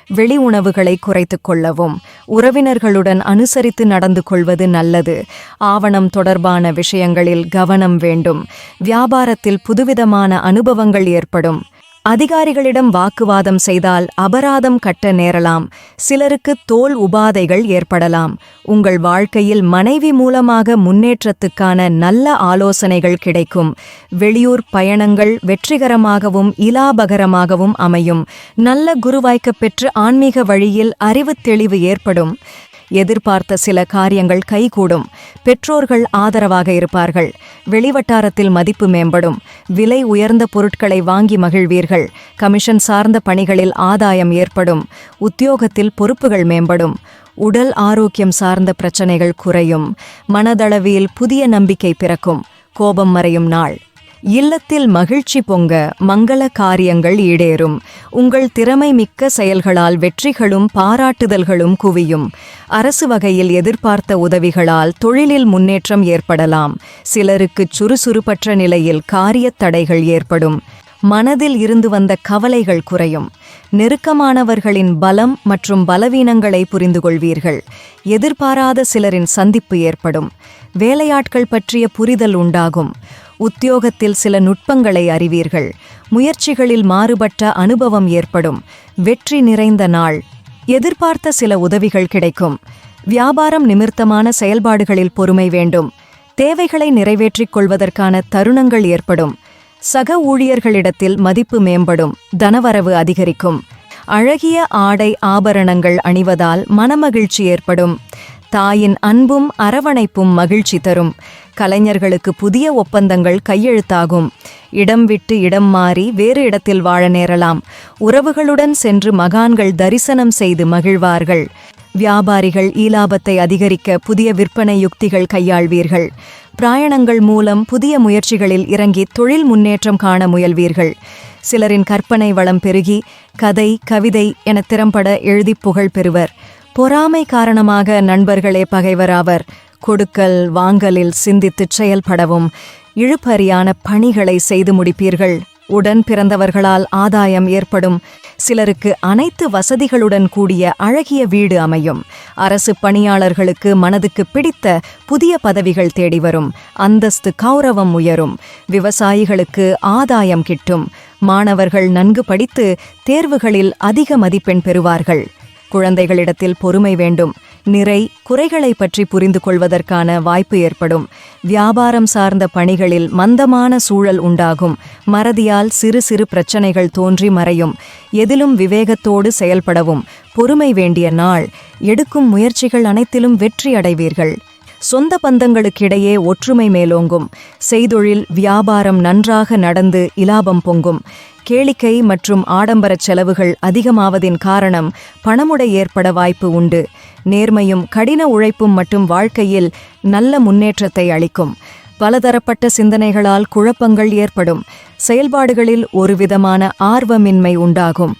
வெளி உணவுகளை குறைத்துக் கொள்ளவும். உறவினர்களுடன் அனுசரித்து நடந்து கொள்வது நல்லது. ஆவணம் தொடர்பான விஷயங்களில் கவனம் வேண்டும். வியாபாரத்தில் புதுவிதமான அனுபவங்கள் ஏற்படும். அதிகாரிகளிடம் வாக்குவாதம் செய்தால் அபராதம் கட்ட நேரலாம். சிலருக்கு தோல் உபாதைகள் ஏற்படலாம். உங்கள் வாழ்க்கையில் மனைவி மூலமாக முன்னேற்றத்துக்கான நல்ல ஆலோசனைகள் கிடைக்கும். வெளியூர் பயணங்கள் வெற்றிகரமாகவும் இலாபகரமாகவும் அமையும். நல்ல குருவாய்க்கப் பெற்று ஆன்மீக வழியில் அறிவுத் தெளிவு ஏற்படும். எதிர்பார்த்த சில காரியங்கள் கைகூடும். பெற்றோர்கள் ஆதரவாக இருப்பார்கள். வெளிவட்டாரத்தில் மதிப்பு மேம்படும். விலை உயர்ந்த பொருட்களை வாங்கி மகிழ்வீர்கள். கமிஷன் சார்ந்த பணிகளில் ஆதாயம் ஏற்படும். உத்தியோகத்தில் பொறுப்புகள் மேம்படும். உடல் ஆரோக்கியம் சார்ந்த பிரச்சனைகள் குறையும். மனதளவில் புதிய நம்பிக்கை பிறக்கும். கோபம் மறையும் நாள். இல்லத்தில் மகிழ்ச்சி பொங்க மங்கள காரியங்கள் ஈடேறும். உங்கள் திறமை மிக்க செயல்களால் வெற்றிகளும் பாராட்டுதல்களும் குவியும். அரசு வகையில் எதிர்பார்த்த உதவிகளால் தொழிலில் முன்னேற்றம் ஏற்படலாம். சிலருக்கு சுறுசுறுப்பற்ற நிலையில் காரியத் தடைகள் ஏற்படும். மனதில் இருந்து வந்த கவலைகள் குறையும். நெருக்கமானவர்களின் பலம் மற்றும் பலவீனங்களை புரிந்து கொள்வீர்கள். எதிர்பாராத சிலரின் சந்திப்பு ஏற்படும். வேலையாட்கள் பற்றிய புரிதல் உண்டாகும். உத்தியோகத்தில் சில நுட்பங்களை அறிவீர்கள். முயற்சிகளில் மாறுபட்ட அனுபவம் ஏற்படும். வெற்றி நிறைந்த நாள். எதிர்பார்த்த சில உதவிகள் கிடைக்கும். வியாபாரம் நிமித்தமான செயல்பாடுகளில் பொறுமை வேண்டும். தேவைகளை நிறைவேற்றிக் கொள்வதற்கான தருணங்கள் ஏற்படும். சக ஊழியர்களிடத்தில் மதிப்பு மேம்படும். தனவரவு அதிகரிக்கும். அழகிய ஆடை ஆபரணங்கள் அணிவதால் மனமகிழ்ச்சி ஏற்படும். தாயின் அன்பும் அரவணைப்பும் மகிழ்ச்சி தரும். கலைஞர்களுக்கு புதிய ஒப்பந்தங்கள் கையெழுத்தாகும். இடம் விட்டு இடம் மாறி வேறு இடத்தில் வாழ நேரலாம். உறவுகளுடன் சென்று மகான்கள் தரிசனம் செய்து மகிழ்வார்கள். வியாபாரிகள் ஈலாபத்தை அதிகரிக்க புதிய விற்பனை யுக்திகள் கையாள்வீர்கள். பிரயாணங்கள் மூலம் புதிய முயற்சிகளில் இறங்கி தொழில் முன்னேற்றம் காண முயல்வீர்கள். சிலரின் கற்பனை வளம் பெருகி கதை கவிதை என திறம்பட எழுதி புகழ் பெறுவர். பொறாமை காரணமாக நண்பர்களே பகைவராவர். கொடுக்கல் வாங்கலில் சிந்தித்துச் செயல்படவும் இழுபறியான பணிகளை செய்து முடிப்பீர்கள். உடன் பிறந்தவர்களால் ஆதாயம் ஏற்படும். சிலருக்கு அனைத்து வசதிகளுடன் கூடிய அழகிய வீடு அமையும். அரசு பணியாளர்களுக்கு மனதுக்கு பிடித்த புதிய பதவிகள் தேடி வரும். அந்தஸ்து கௌரவம் உயரும். விவசாயிகளுக்கு ஆதாயம் கிட்டும். மாணவர்கள் நன்கு படித்து தேர்வுகளில் அதிக மதிப்பெண் பெறுவார்கள். குழந்தைகளிடத்தில் பொறுமை வேண்டும். நிறை குறைகளை பற்றி புரிந்து கொள்வதற்கான வாய்ப்பு ஏற்படும். வியாபாரம் சார்ந்த பணிகளில் மந்தமான சூழல் உண்டாகும். மறதியால் சிறு சிறு பிரச்சனைகள் தோன்றி மறையும். எதிலும் விவேகத்தோடு செயல்படவும் பொறுமை வேண்டிய நாள். எடுக்கும் முயற்சிகள் அனைத்திலும் வெற்றி அடைவீர்கள். சொந்த பந்தங்களுக்கிடையே ஒற்றுமை மேலோங்கும். செய்தொழில் வியாபாரம் நன்றாக நடந்து இலாபம் பொங்கும். கேளிக்கை மற்றும் ஆடம்பரச் செலவுகள் அதிகமாவதின் காரணம் பணமுடை ஏற்பட வாய்ப்பு உண்டு. நேர்மையும் கடின உழைப்பும் மட்டும் வாழ்க்கையில் நல்ல முன்னேற்றத்தை அளிக்கும். பலதரப்பட்ட சிந்தனைகளால் குழப்பங்கள் ஏற்படும். செயல்பாடுகளில் ஒருவிதமான ஆர்வமின்மை உண்டாகும்.